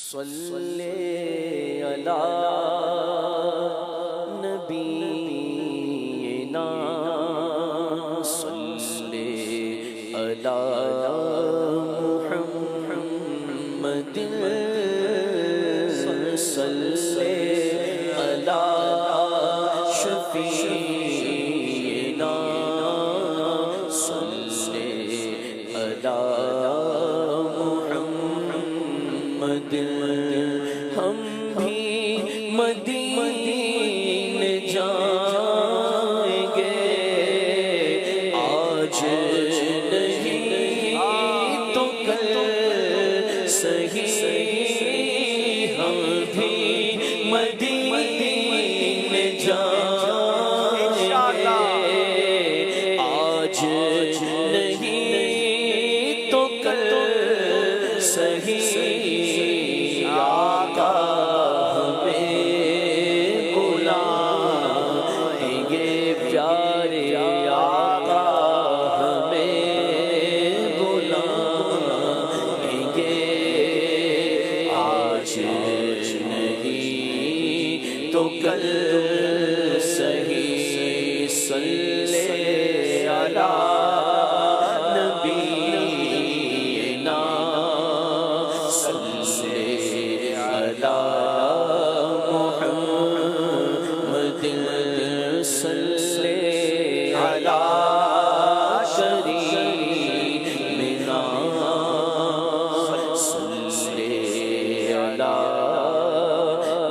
صلی علی نبینا صلی علی محمد صلی علی شفیعنا صلی علی ہم بھی مدینے جائیں گے آج نہیں تو کل صحیح ہم بھی مدینے جائیں گے آج نہیں تو کل صحیح تو کل صحیح صلی علی نبینا صلی علی محمد صلی علی شریعنا صلی علی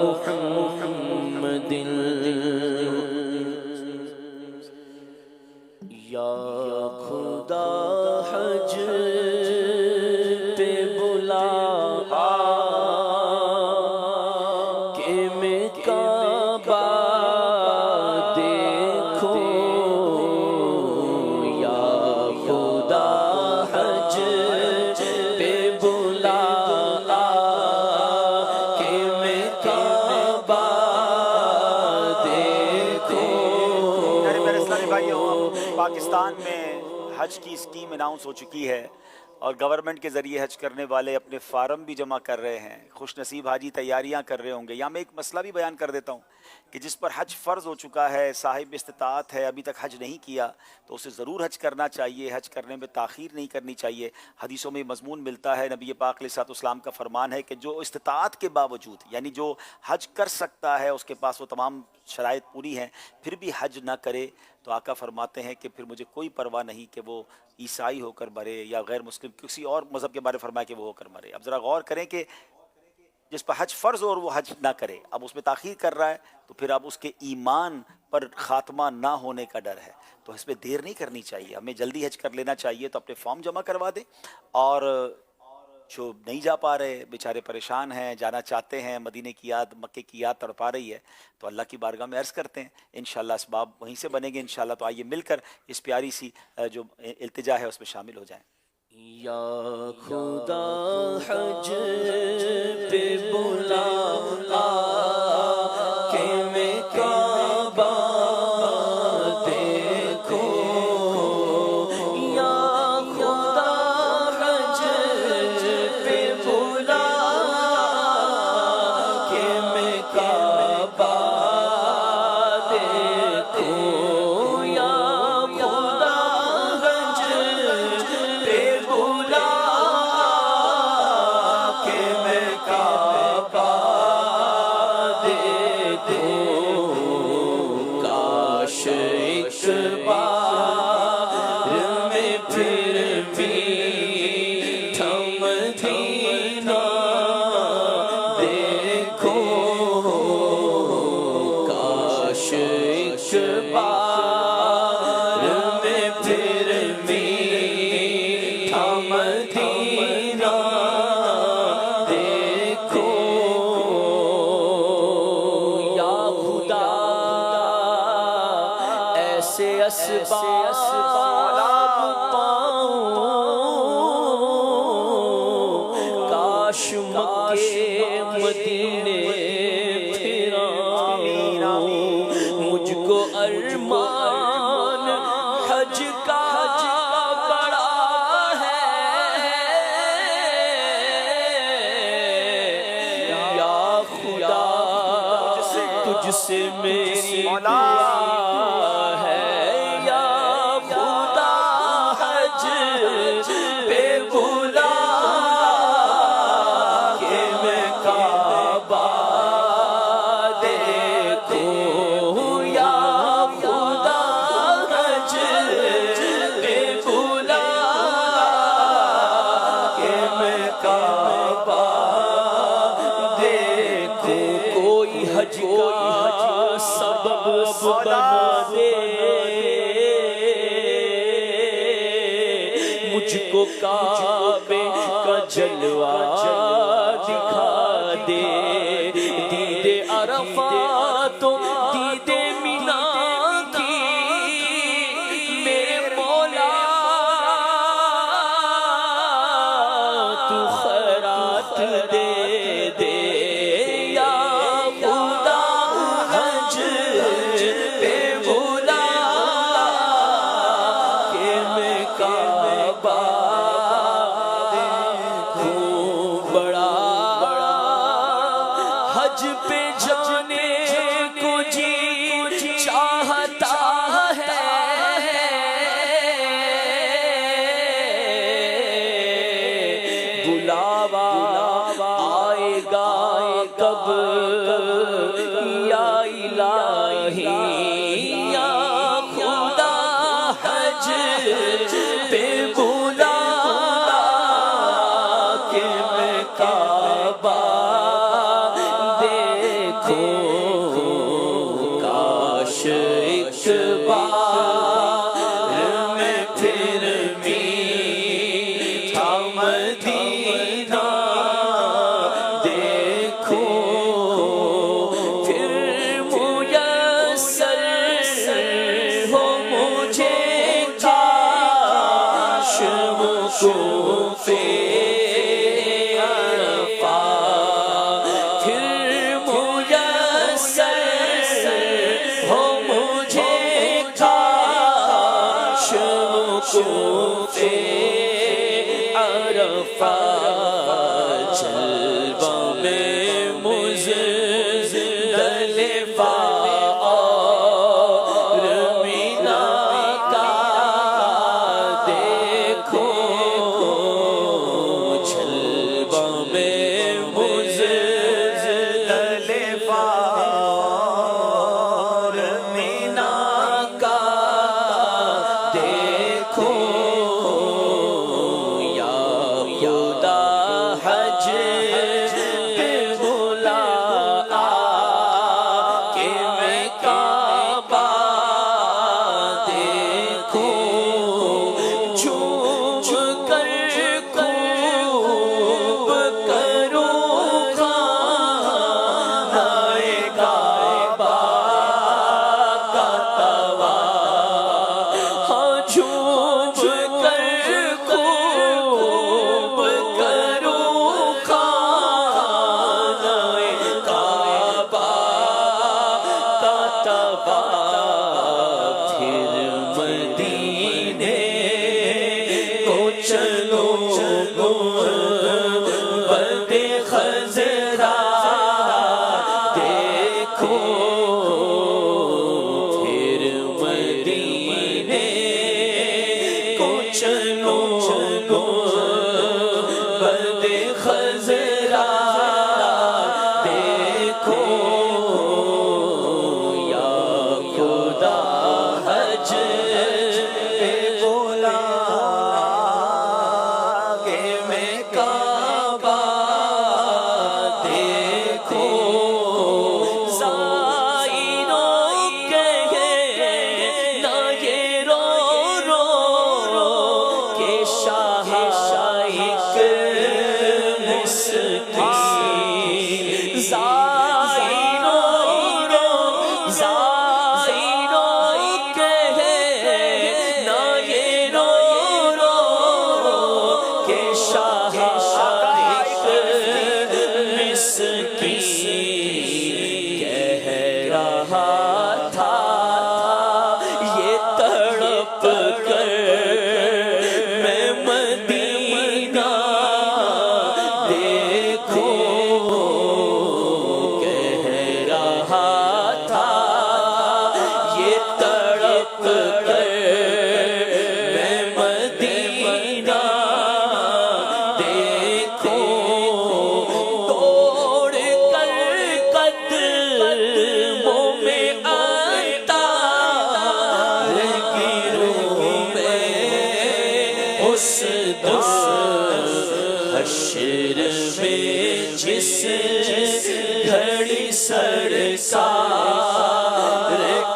محمد یا خدا حج پہ بلا کہ میں کعبہ دیکھوں یا خدا حج پہ بلا کہ میں کعبہ پاکستان میں حج کی اسکیم اناؤنس ہو چکی ہے اور گورنمنٹ کے ذریعے حج کرنے والے اپنے فارم بھی جمع کر رہے ہیں. خوش نصیب حاجی تیاریاں کر رہے ہوں گے. یہاں میں ایک مسئلہ بھی بیان کر دیتا ہوں کہ جس پر حج فرض ہو چکا ہے، صاحب استطاعت ہے، ابھی تک حج نہیں کیا تو اسے ضرور حج کرنا چاہیے. حج کرنے میں تاخیر نہیں کرنی چاہیے. حدیثوں میں مضمون ملتا ہے، نبی پاک علیہ الصلوۃ والسلام کا فرمان ہے کہ جو استطاعت کے باوجود یعنی جو حج کر سکتا ہے، اس کے پاس وہ تمام شرائط پوری ہیں، پھر بھی حج نہ کرے تو آقا فرماتے ہیں کہ پھر مجھے کوئی پرواہ نہیں کہ وہ عیسائی ہو کر مرے یا غیر مسلم کسی اور مذہب کے بارے فرمایا کہ وہ ہو کر مرے. اب ذرا غور کریں کہ جس پر حج فرض ہو اور وہ حج نہ کرے، اب اس میں تاخیر کر رہا ہے تو پھر اب اس کے ایمان پر خاتمہ نہ ہونے کا ڈر ہے. تو اس پہ دیر نہیں کرنی چاہیے، ہمیں جلدی حج کر لینا چاہیے. تو اپنے فارم جمع کروا دیں، اور جو نہیں جا پا رہے بیچارے پریشان ہیں، جانا چاہتے ہیں، مدینے کی یاد مکے کی یاد تڑپا رہی ہے، تو اللہ کی بارگاہ میں عرض کرتے ہیں انشاءاللہ اسباب وہیں سے بنیں گے انشاءاللہ. تو آئیے مل کر اس پیاری سی جو التجا ہے اس میں شامل ہو جائیں. یا خدا حج پہ بلا کہ میں کعبہ دیکھوں یا خدا حج پہ بلا کہ میں کعبہ دیکھوں یا خدا حج پہ بلا کہ میں کعبہ دیکھوں کاش ایک بار میں پھر بھی مدینہ دیکھوں کاش ایک بار میں پھر بھی مدینہ دیکھوں یا خدا ایسے اسباب پاؤں کاش مکے مدینے پھراؤں مجھ کو ارمان حج کا بڑا ہے تجھ سے میری مولا دعا ہے یا خدا حج پہ بلا کہ میں کعبہ دیکھوں یا خدا حج پہ بلا کہ میں کعبہ دیکھوں کوئی حج کا سبب بنا دے مجھ کو کعبے کا جلوہ دکھا دے دید عرفات و دید مینا کی میرے مولا تو خیرات دے دے یا خدا حج پہ بلا کہ میں کعبہ دیکھوں بڑا حج پہ جانے کو جی چاہتا ہے بلاوا آئے گا کب یا الہی یا خدا حج پہ بلا کہ میں کعبہ دیکھوں کاش ایک بار میں پھر میٹھا مدینہ دیکھوں پھر میسر ہو مجھے کاش وقوف عرفہ پھر میسر ہو مجھے کاش وقوف عرفہ جلوہ میں مزدلفہ اور مینا کا دیکھو جلوہ میں مزدلفہ اور مینا کا دیکھو یا خدا حج پہ بلا کہ میں کعبہ دیکھوں جھوم کر خوب کروں خانہ کعبہ کا طواف ہاں جھوم کر خوب کروں خانہ کعبہ کا طواف پھر مدینے کو چلو گنبد خضرا دیکھو پھر مدینے کو چلو گنبد خضرا دیکھو یا خدا حج پہ بلا کہ میں کعبہ دیکھوں زائروں کہے نہ یہ رو رو کہ شاہ ایک مسکین زائروں کہے نہ یہ رو رو کہ شاہ ایک مسکین کہہ رہا تھا یہ تڑپ کر میں مدینہ دیکھوں جس گھڑی سرکار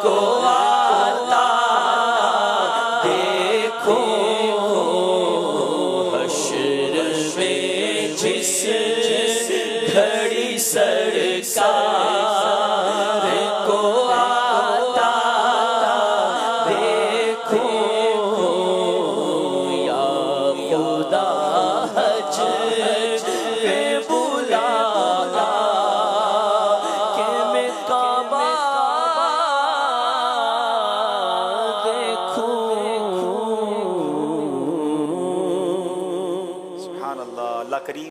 کو آتا دیکھو، حشر میں جس گھڑی سرکار کو آتا دیکھو، یا خدا حج پہ بلانا کہ میں کعبہ دیکھوں۔ سبحان اللہ، اللہ کریم